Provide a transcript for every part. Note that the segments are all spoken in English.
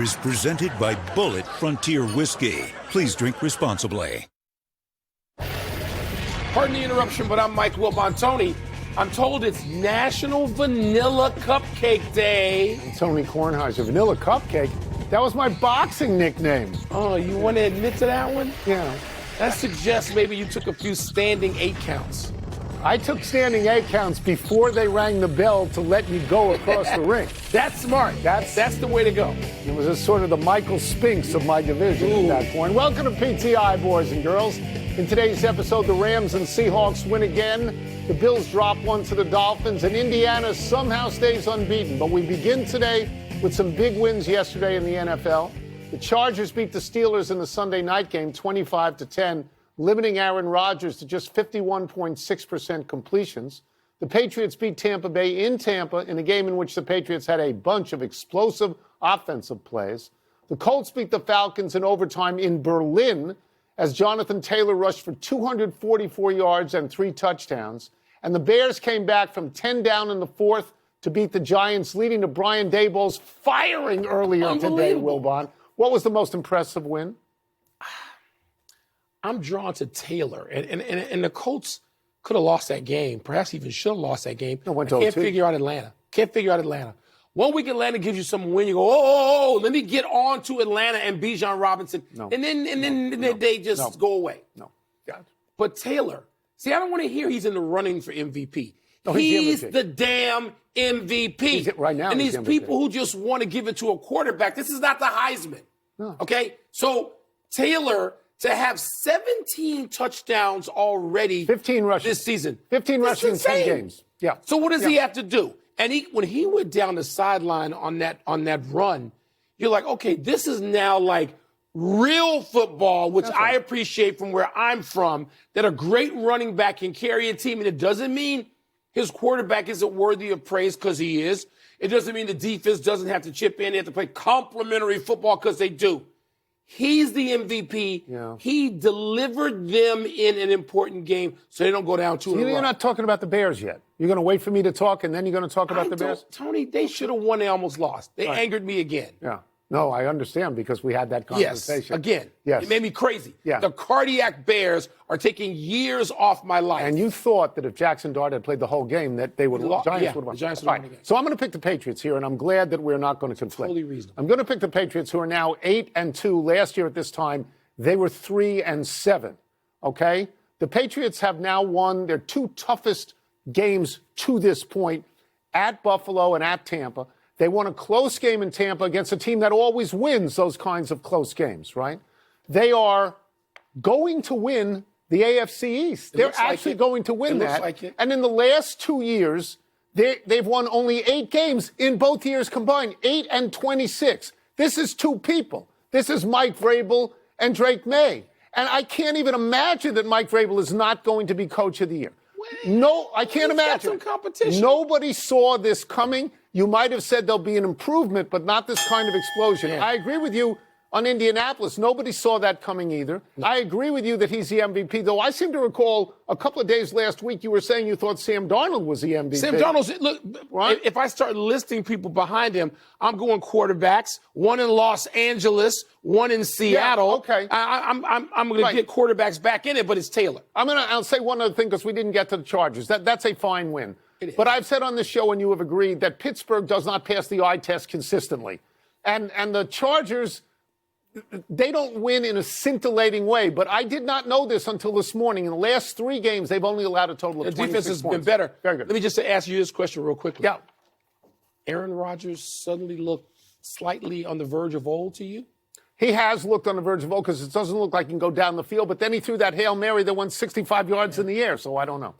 Is presented by Bullet Frontier Whiskey. Please drink responsibly. Pardon the interruption, but I'm Mike Wilbon. Tony, I'm told it's National Vanilla Cupcake Day. Tony Kornheiser, Vanilla Cupcake? That was my boxing nickname. Oh, you want to admit to that one? Yeah. That suggests maybe you took a few standing 8 counts. I took standing 8 counts before they rang the bell to let me go across the ring. That's smart. That's the way to go. It was a sort of the Michael Spinks of my division at that point. Welcome to PTI, boys and girls. In today's episode, the Rams and Seahawks win again. The Bills drop one to the Dolphins, and Indiana somehow stays unbeaten. But we begin today with some big wins yesterday in the NFL. The Chargers beat the Steelers in the Sunday night game 25-10. Limiting Aaron Rodgers to just 51.6% completions. The Patriots beat Tampa Bay in Tampa in a game in which the Patriots had a bunch of explosive offensive plays. The Colts beat the Falcons in overtime in Berlin as Jonathan Taylor rushed for 244 yards and 3 touchdowns. And the Bears came back from 10 down in the fourth to beat the Giants, leading to Brian Daboll's firing earlier today, Wilbon. What was the most impressive win? I'm drawn to Taylor, and the Colts could have lost that game. Perhaps even should have lost that game. I can't figure out Atlanta. Can't figure out Atlanta. 1 week Atlanta gives you some win. You go, oh, let me get on to Atlanta and Bijan Robinson. No. And then they just go away. No. God. But Taylor, see, I don't want to hear he's in the running for MVP. No, he's the damn MVP. Right now, and these people who just want to give it to a quarterback, this is not the Heisman. No. Okay? So Taylor, to have 17 touchdowns already 15 rushes this season. 15 rushes in 10 games. Yeah. So what does he have to do? And when he went down the sideline on that run, you're like, okay, this is now like real football, which I appreciate from where I'm from, that a great running back can carry a team. And it doesn't mean his quarterback isn't worthy of praise, because he is. It doesn't mean the defense doesn't have to chip in. They have to play complimentary football, because they do. He's the MVP. Yeah. He delivered them in an important game so they don't go down 2-0. You're not talking about the Bears yet. You're going to wait for me to talk, and then you're going to talk about the Bears? Tony, they should have won. They almost lost. They angered me again. Yeah. No, I understand, because we had that conversation. Yes, again. Yes. It made me crazy. Yeah. The cardiac Bears are taking years off my life. And you thought that if Jackson Dart had played the whole game, that they would have Giants would have won. The Giants would have won again. So I'm going to pick the Patriots here, and I'm glad that we're not going to conflict. Totally reasonable. I'm going to pick the Patriots, who are now 8-2. Last year at this time, they were 3-7. Okay? The Patriots have now won their 2 toughest games to this point, at Buffalo and at Tampa. They won a close game in Tampa against a team that always wins those kinds of close games, right? They are going to win the AFC East. They're actually going to win that. And in the last 2 years, they've won only 8 games in both years combined, 8-26. This is 2 people. This is Mike Vrabel and Drake May. And I can't even imagine that Mike Vrabel is not going to be Coach of the Year. No, I can't imagine. Some competition. Nobody saw this coming. You might have said there'll be an improvement, but not this kind of explosion. Yeah. I agree with you on Indianapolis. Nobody saw that coming either. No. I agree with you that he's the MVP, though I seem to recall a couple of days last week you were saying you thought Sam Darnold was the MVP. Sam Darnold, look, right? If I start listing people behind him, I'm going quarterbacks, one in Los Angeles, one in Seattle. Yeah, okay. I'm going to get quarterbacks back in it, but it's Taylor. I'll say one other thing, because we didn't get to the Chargers. That's a fine win. But I've said on this show, and you have agreed, that Pittsburgh does not pass the eye test consistently. And the Chargers, they don't win in a scintillating way. But I did not know this until this morning. In the last 3 games, they've only allowed a total of 26 points. The defense has been better. Very good. Let me just ask you this question real quickly. Yeah. Aaron Rodgers suddenly looked slightly on the verge of old to you? He has looked on the verge of old, because it doesn't look like he can go down the field. But then he threw that Hail Mary that went 65 yards in the air, so I don't know.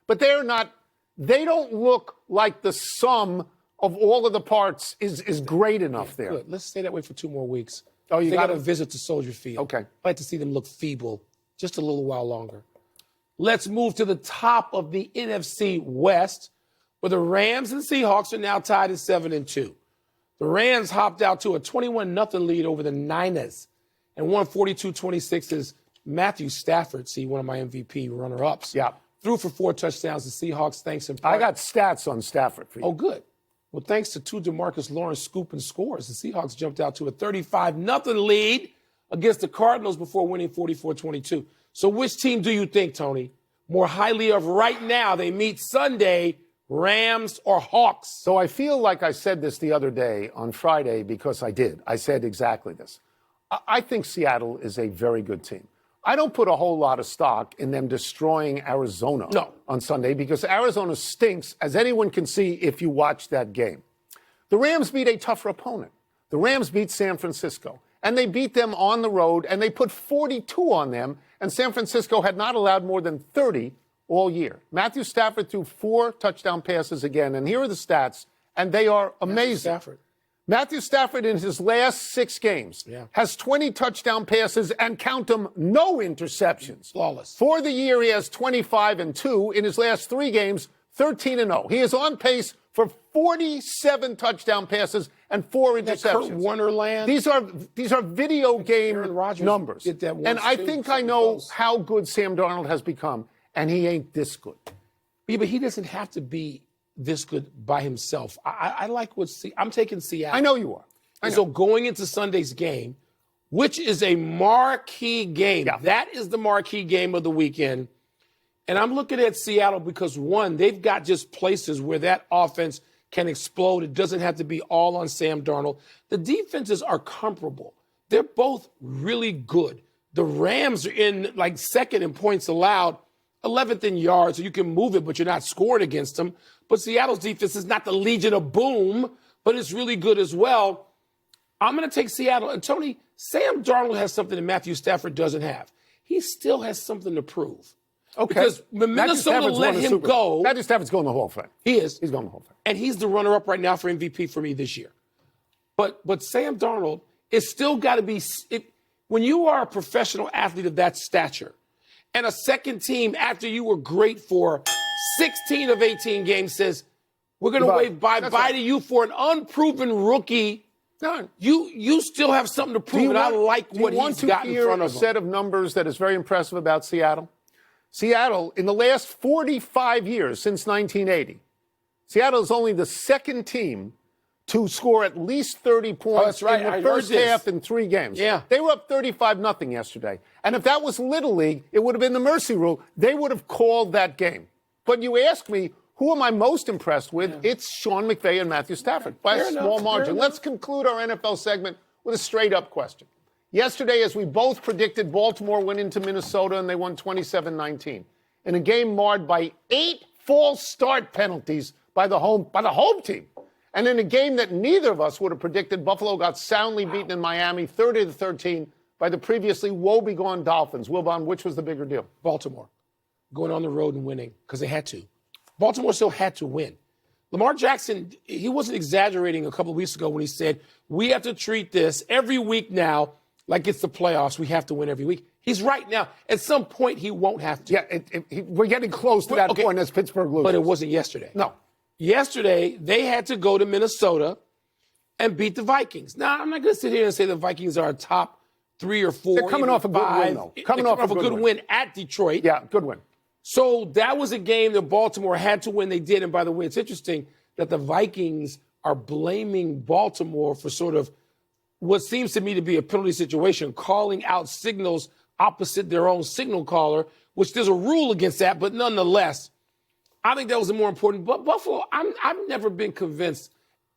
But they don't look like the sum of all of the parts is great enough there. Good. Let's stay that way for 2 more weeks. Oh, you got to visit to Soldier Field. Okay. I'd like to see them look feeble just a little while longer. Let's move to the top of the NFC West, where the Rams and Seahawks are now tied at 7-2. The Rams hopped out to a 21-0 lead over the Niners and won 42-26 as Matthew Stafford, one of my MVP runner-ups. Yeah. Threw for 4 touchdowns. The Seahawks, thanks in part. I got stats on Stafford for you. Oh, good. Well, thanks to two DeMarcus Lawrence scooping scores, the Seahawks jumped out to a 35-0 lead against the Cardinals before winning 44-22. So which team do you think, Tony, more highly of right now? They meet Sunday, Rams or Hawks? So I feel like I said this the other day on Friday because I did. I said exactly this. I think Seattle is a very good team. I don't put a whole lot of stock in them destroying Arizona on Sunday because Arizona stinks, as anyone can see if you watch that game. The Rams beat a tougher opponent. The Rams beat San Francisco, and they beat them on the road, and they put 42 on them, and San Francisco had not allowed more than 30 all year. Matthew Stafford threw 4 touchdown passes again, and here are the stats, and they are amazing. Matthew Stafford in his last 6 games has 20 touchdown passes and, count them, no interceptions. Flawless. For the year, he has 25-2. In his last 3 games, 13-0. He is on pace for 47 touchdown passes and 4 interceptions. Kurt Warner land. These are video game numbers. And I think I know how good Sam Darnold has become, and he ain't this good. Yeah, but he doesn't have to be this good by himself. I like what I'm taking Seattle. I know you are. And so going into Sunday's game, which is a marquee game, that is the marquee game of the weekend. And I'm looking at Seattle because, one, they've got just places where that offense can explode. It doesn't have to be all on Sam Darnold. The defenses are comparable. They're both really good. The Rams are in like second in points allowed, 11th in yards, so you can move it, but you're not scoring against them. But Seattle's defense is not the Legion of Boom, but it's really good as well. I'm going to take Seattle. And, Tony, Sam Darnold has something that Matthew Stafford doesn't have. He still has something to prove. Okay. Because Minnesota let him go. Matthew Stafford's going the Hall of Fame. He is. He's going the Hall of Fame. And he's the runner-up right now for MVP for me this year. But Sam Darnold is still got to be – when you are a professional athlete of that stature and a second team after you were great for 16 of 18 games says, we're going to wave bye-bye to you for an unproven rookie. No, you still have something to prove, and I like what he's got in front of him. Do you want to hear a set of numbers that is very impressive about Seattle? Seattle, in the last 45 years, since 1980, Seattle is only the second team to score at least 30 points in the first half in 3 games. Yeah. They were up 35-0 yesterday. And if that was Little League, it would have been the mercy rule. They would have called that game. But you ask me, who am I most impressed with? Yeah. It's Sean McVay and Matthew Stafford by a small margin. Let's conclude our NFL segment with a straight-up question. Yesterday, as we both predicted, Baltimore went into Minnesota and they won 27-19 in a game marred by 8 false start penalties by the home team. And in a game that neither of us would have predicted, Buffalo got soundly beaten in Miami 30-13 by the previously woebegone Dolphins. Wilbon, which was the bigger deal? Baltimore going on the road and winning because they had to. Baltimore still had to win. Lamar Jackson, he wasn't exaggerating a couple of weeks ago when he said, we have to treat this every week now like it's the playoffs. We have to win every week. He's right now. At some point, he won't have to. Yeah, we're getting close to that point as Pittsburgh loses. But it wasn't yesterday. No. Yesterday, they had to go to Minnesota and beat the Vikings. Now, I'm not going to sit here and say the Vikings are a top 3 or 4. They're coming off a good win, though. Coming off a good win at Detroit. Yeah, good win. So that was a game that Baltimore had to win. They did. And by the way, it's interesting that the Vikings are blaming Baltimore for sort of what seems to me to be a penalty situation, calling out signals opposite their own signal caller, which there's a rule against that. But nonetheless, I think that was the more important. But Buffalo, I've never been convinced,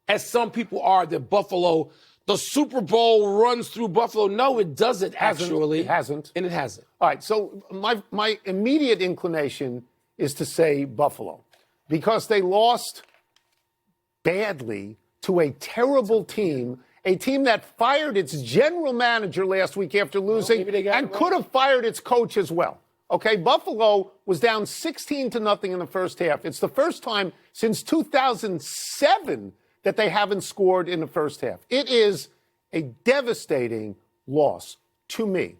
as some people are, that Buffalo, the Super Bowl runs through Buffalo. No, it doesn't actually. It hasn't. And it hasn't. All right, so my immediate inclination is to say Buffalo because they lost badly to a terrible team, a team that fired its general manager last week after losing and could have fired its coach as well. Okay, Buffalo was down 16-0 in the first half. It's the first time since 2007 that they haven't scored in the first half. It is a devastating loss to me.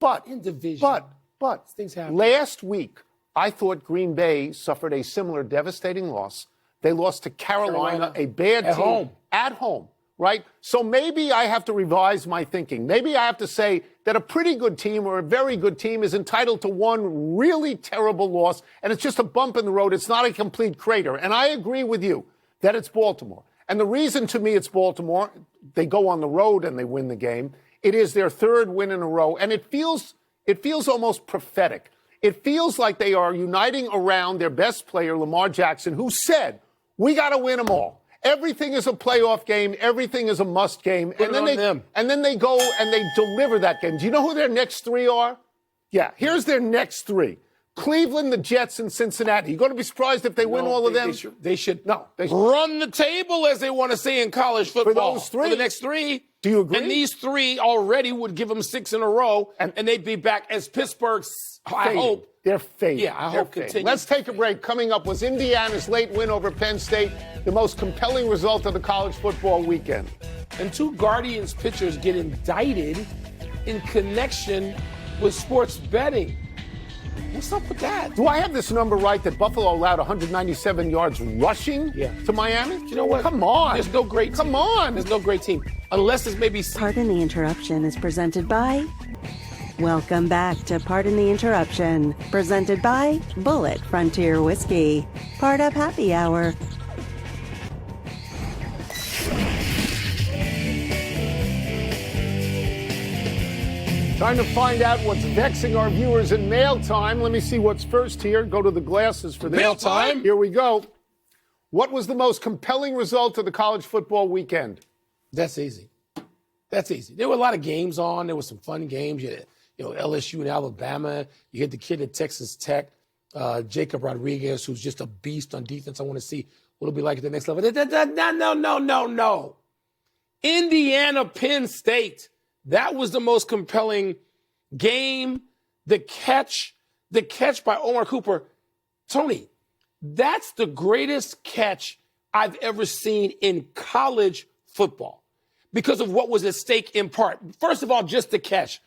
But in division, but things happen. Last week, I thought Green Bay suffered a similar devastating loss. They lost to Carolina, a bad team at home. Right? So maybe I have to revise my thinking. Maybe I have to say that a pretty good team or a very good team is entitled to one really terrible loss, and it's just a bump in the road. It's not a complete crater. And I agree with you that it's Baltimore. And the reason to me it's Baltimore, they go on the road and they win the game. It is their third win in a row, and it feels almost prophetic. It feels like they are uniting around their best player, Lamar Jackson, who said, we got to win them all. Everything is a playoff game. Everything is a must game. And then they go and they deliver that game. Do you know who their next three are? Yeah, here's their next three. Cleveland, the Jets, and Cincinnati. You're going to be surprised if they win all of them? They should run the table, as they want to say in college football. For those three? For the next three. Do you agree? And these three already would give them 6 in a row, and they'd be back as Pittsburgh's, I hope. They're fading. Yeah, I hope continue. Let's take a break. Coming up was Indiana's late win over Penn State, the most compelling result of the college football weekend. And 2 Guardians pitchers get indicted in connection with sports betting. What's up with that? Do I have this number right that Buffalo allowed 197 yards rushing to Miami? You know what? Come on. There's no great team. Come on. There's no great team. Unless it's maybe... Pardon the Interruption is presented by... Welcome back to Pardon the Interruption, presented by Bullet Frontier Whiskey, part of Happy Hour. Time to find out what's vexing our viewers in mail time. Let me see what's first here. Go to the glasses for this. Mail time? Here we go. What was the most compelling result of the college football weekend? That's easy. That's easy. There were a lot of games on. There were some fun games. You had, LSU and Alabama. You had the kid at Texas Tech, Jacob Rodriguez, who's just a beast on defense. I want to see what it'll be like at the next level. No. Indiana, Penn State. That was the most compelling game. The catch by Omar Cooper. Tony, that's the greatest catch I've ever seen in college football because of what was at stake in part. First of all, just the catch.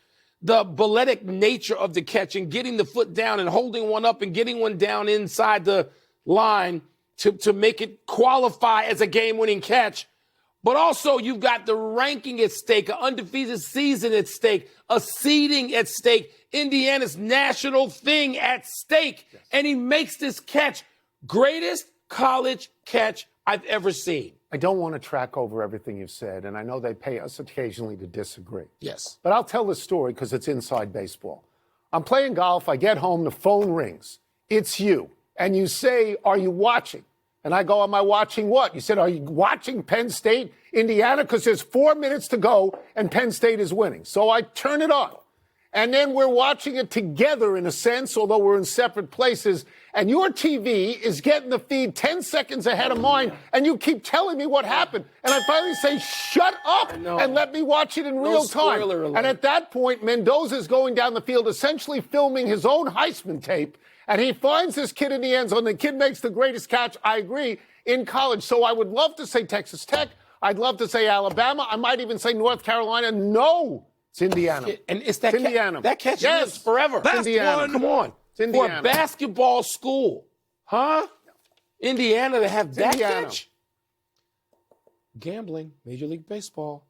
The balletic nature of the catch and getting the foot down and holding one up and getting one down inside the line to make it qualify as a game-winning catch. But also you've got the ranking at stake, an undefeated season at stake, a seeding at stake, Indiana's national thing at stake. Yes. And he makes this catch. Greatest college catch I've ever seen. I don't want to track over everything you've said, and I know they pay us occasionally to disagree. Yes. But I'll tell this story because it's inside baseball. I'm playing golf. I get home. The phone rings. It's you. And you say, are you watching? And I go, am I watching what? You said, are you watching Penn State, Indiana? Because there's 4 minutes to go and Penn State is winning. So I turn it on. And then we're watching it together in a sense, although we're in separate places. And your TV is getting the feed 10 seconds ahead of mine. And you keep telling me what happened. And I finally say, shut up and let me watch it in real time. And at that point, Mendoza's going down the field, essentially filming his own Heisman tape. And he finds this kid in the end zone. The kid makes the greatest catch, I agree, in college. So I would love to say Texas Tech. I'd love to say Alabama. I might even say North Carolina. No, it's Indiana. And it's that Indiana. That catch lives forever. That's Indiana. Come on. It's Indiana. For a basketball school, huh? Indiana to have that catch? Gambling, Major League Baseball.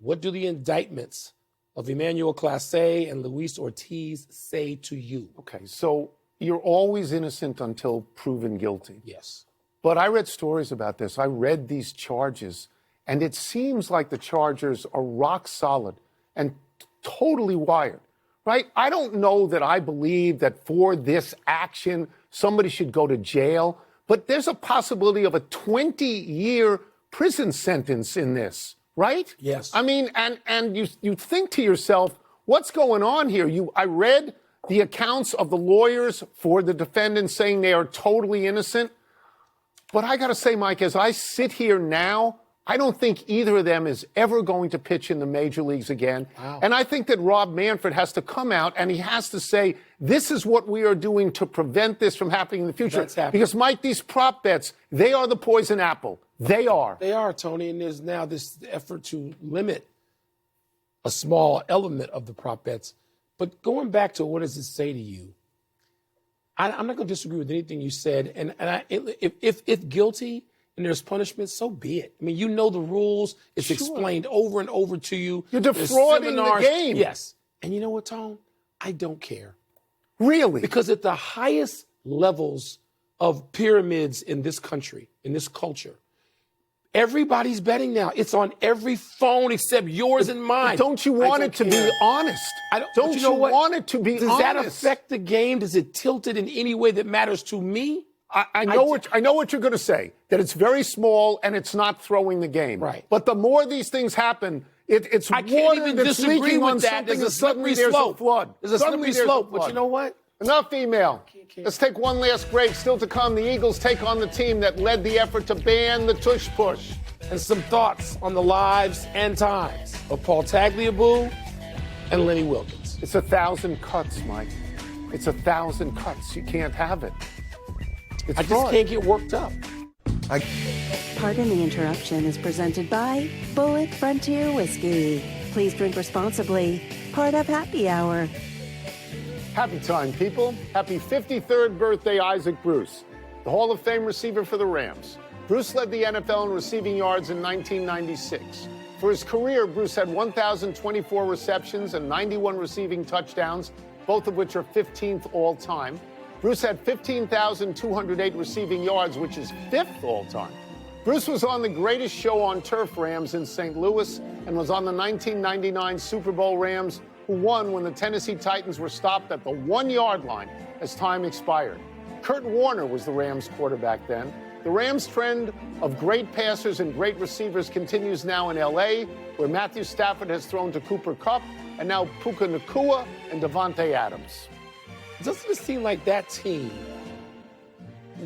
What do the indictments of Emmanuel Clase and Luis Ortiz say to you? Okay, so you're always innocent until proven guilty. Yes. But I read stories about this. I read these charges, and it seems like the Chargers are rock solid and totally wired, right? I don't know that I believe that for this action, somebody should go to jail, but there's a possibility of a 20-year prison sentence in this, right? Yes. I mean, and you think to yourself, what's going on here? I read the accounts of the lawyers for the defendants saying they are totally innocent. But I got to say, Mike, as I sit here now, I don't think either of them is ever going to pitch in the major leagues again. Wow. And I think that Rob Manfred has to come out and he has to say, this is what we are doing to prevent this from happening in the future. Because, Mike, these prop bets, they are the poison apple. They are. They are, Tony. And there's now this effort to limit a small element of the prop bets. But going back to what does it say to you? I'm not going to disagree with anything you said. And if guilty and there's punishment, so be it. I mean, you know the rules. It's explained over and over to you. You're defrauding the game. Yes. And you know what, Tone? I don't care. Really? Because at the highest levels of pyramids in this country, in this culture, Everybody's betting now. It's on every phone except yours and mine. Don't you want it to be honest? Don't you want it to be honest? Does that affect the game? Does it tilt it in any way that matters to me? I know what you're going to say, that it's very small and it's not throwing the game. Right. But the more these things happen, it's I can't water even that's disagree leaking with on that. something, There's a slippery there's slope. a flood. There's a slippery slope. But you know what? Enough email. Let's take one last break. Still to come, the Eagles take on the team that led the effort to ban the tush push. And some thoughts on the lives and times of Paul Tagliabue and Lenny Wilkens. It's 1,000 cuts, Mike. It's 1,000 cuts. You can't have it. It's I just can't get worked up. Pardon the Interruption is presented by Bullet Frontier Whiskey. Please drink responsibly. Part of Happy Hour. Happy time, people. Happy 53rd birthday, Isaac Bruce, the Hall of Fame receiver for the Rams. Bruce led the NFL in receiving yards in 1996. For his career, Bruce had 1,024 receptions and 91 receiving touchdowns, both of which are 15th all-time. Bruce had 15,208 receiving yards, which is 5th all-time. Bruce was on the greatest show on turf, Rams in St. Louis, and was on the 1999 Super Bowl Rams, who won when the Tennessee Titans were stopped at the 1-yard line as time expired. Kurt Warner was the Rams quarterback then. The Rams' trend of great passers and great receivers continues now in L.A., where Matthew Stafford has thrown to Cooper Kupp and now Puka Nacua and Devontae Adams. Doesn't it seem like that team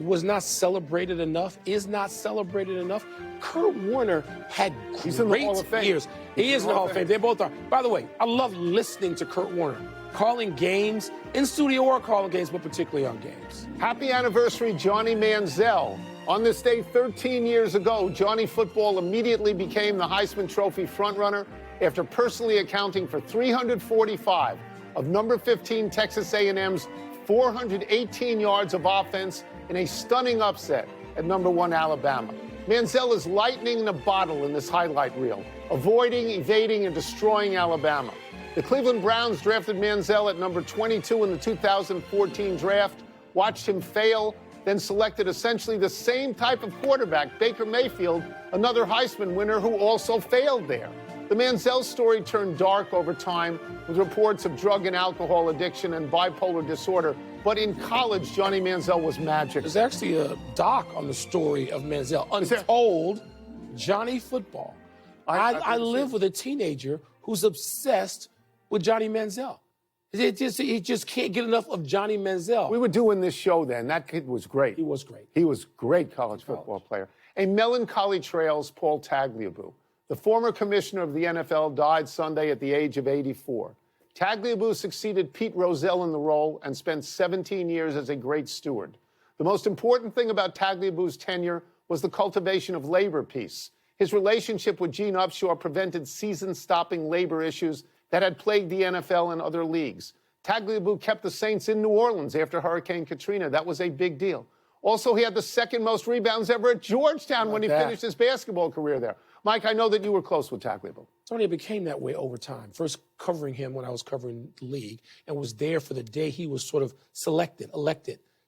was not celebrated enough, is not celebrated enough? Kurt Warner had He's in the Hall great of Fame. years. He is in the Hall of Fame. They both are. By the way, I love listening to Kurt Warner, calling games, in studio or calling games, but particularly on games. Happy anniversary, Johnny Manziel. On this day 13 years ago, Johnny Football immediately became the Heisman Trophy frontrunner after personally accounting for 345 of number 15 Texas A&M's 418 yards of offense in a stunning upset at number 1 Alabama. Manziel is lightning in a bottle in this highlight reel, avoiding, evading, and destroying Alabama. The Cleveland Browns drafted Manziel at number 22 in the 2014 draft, watched him fail, then selected essentially the same type of quarterback, Baker Mayfield, another Heisman winner who also failed there. The Manziel story turned dark over time with reports of drug and alcohol addiction and bipolar disorder. But in college, Johnny Manziel was magic. There's actually a doc on the story of Manziel, Untold Johnny Football. I live with a teenager who's obsessed with Johnny Manziel. He just can't get enough of Johnny Manziel. We were doing this show then. That kid was great. He was great. He was a great college football player. A melancholy trails Paul Tagliabue. The former commissioner of the NFL died Sunday at the age of 84. Tagliabue succeeded Pete Rozelle in the role and spent 17 years as a great steward. The most important thing about Tagliabue's tenure was the cultivation of labor peace. His relationship with Gene Upshaw prevented season-stopping labor issues that had plagued the NFL and other leagues. Tagliabue kept the Saints in New Orleans after Hurricane Katrina. That was a big deal. Also, he had the second most rebounds ever at Georgetown when he finished his basketball career there. Mike, I know that you were close with Tagliabue. Tony, it became that way over time. First covering him when I was covering the league and was there for the day he was sort of elected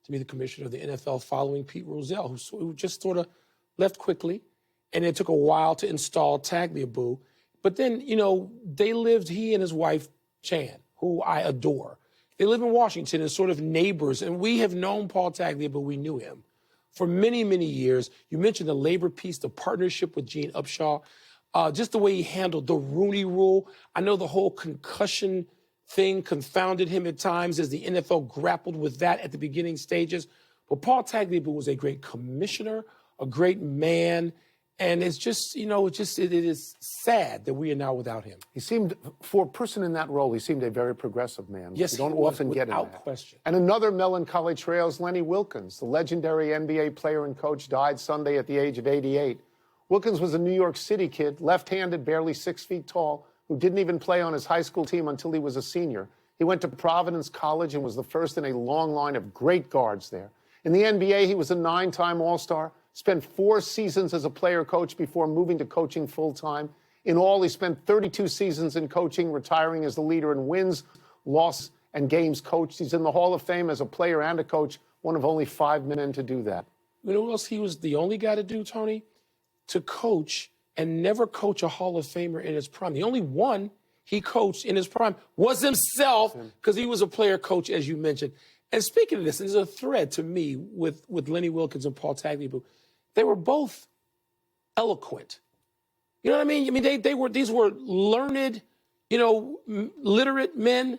to be the commissioner of the NFL following Pete Rozelle, who just sort of left quickly. And it took a while to install Tagliabue. But then, he and his wife, Chan, who I adore. They live in Washington as sort of neighbors. And we have known Paul Tagliabue. We knew him for many, many years. You mentioned the labor piece, the partnership with Gene Upshaw, just the way he handled the Rooney Rule. I know the whole concussion thing confounded him at times as the NFL grappled with that at the beginning stages. But Paul Tagliabue was a great commissioner, a great man. And it's just, it is sad that we are now without him. He seemed, for a person in that role, he seemed a very progressive man. Yes, you don't often get in that. Without question. And another melancholy trails Lenny Wilkens. The legendary NBA player and coach died Sunday at the age of 88. Wilkens was a New York City kid, left-handed, barely 6 feet tall, who didn't even play on his high school team until he was a senior. He went to Providence College and was the first in a long line of great guards there. In the NBA, he was a 9-time All-Star. Spent 4 seasons as a player-coach before moving to coaching full-time. In all, he spent 32 seasons in coaching, retiring as the leader in wins, loss, and games coached. He's in the Hall of Fame as a player and a coach, one of only 5 men to do that. You know what else he was the only guy to do, Tony? to coach and never coach a Hall of Famer in his prime. The only one he coached in his prime was himself, because he was a player coach, as you mentioned. And speaking of this, there's a thread to me with Lenny Wilkens and Paul Tagliabue. They were both eloquent. You know what I mean? I mean, these were learned, literate men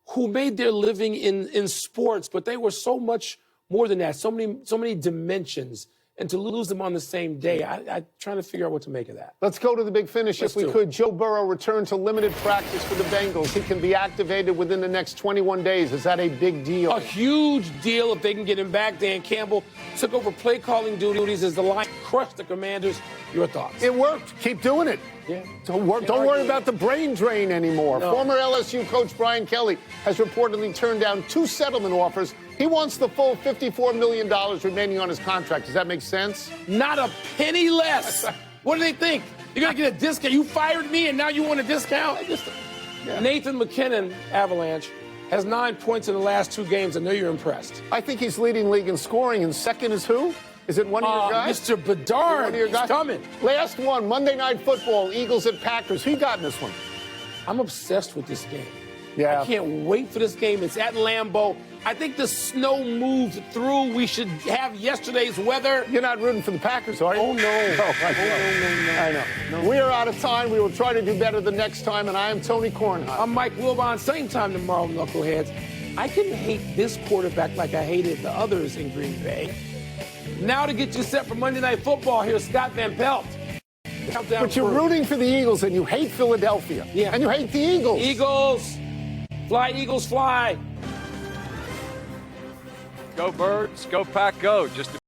who made their living in sports, but they were so much more than that, so many dimensions. And to lose them on the same day, I'm trying to figure out what to make of that. Let's go to the big finish if we could. Joe Burrow returned to limited practice for the Bengals. He can be activated within the next 21 days. Is that a big deal? A huge deal if they can get him back. Dan Campbell took over play calling duties as the Lions crushed the Commanders. Your thoughts? It worked. Keep doing it. Yeah. Don't worry about the brain drain anymore. No. Former LSU coach Brian Kelly has reportedly turned down 2 settlement offers. He wants the full $54 million remaining on his contract. Does that make sense? Not a penny less. What do they think? You're going to get a discount? You fired me and now you want a discount? Nathan McKinnon, Avalanche, has 9 points in the last 2 games. I know you're impressed. I think he's leading league in scoring, and second is who? Is it one of your guys? Mr. Bedard, he's coming. Last one, Monday Night Football, Eagles at Packers. Who got in this one? I'm obsessed with this game. Yeah. I can't wait for this game. It's at Lambeau. I think the snow moved through. We should have yesterday's weather. You're not rooting for the Packers, are you? Oh, no. I know. No. We are out of time. We will try to do better the next time, and I am Tony Kornheiser. I'm Mike Wilbon. Same time tomorrow, Knuckleheads. I can hate this quarterback like I hated the others in Green Bay. Now to get you set for Monday Night Football, here's Scott Van Pelt. But you're rooting for the Eagles, and you hate Philadelphia. Yeah. And you hate the Eagles. Eagles. Fly, Eagles, fly. Go Birds, go Pack, go. Just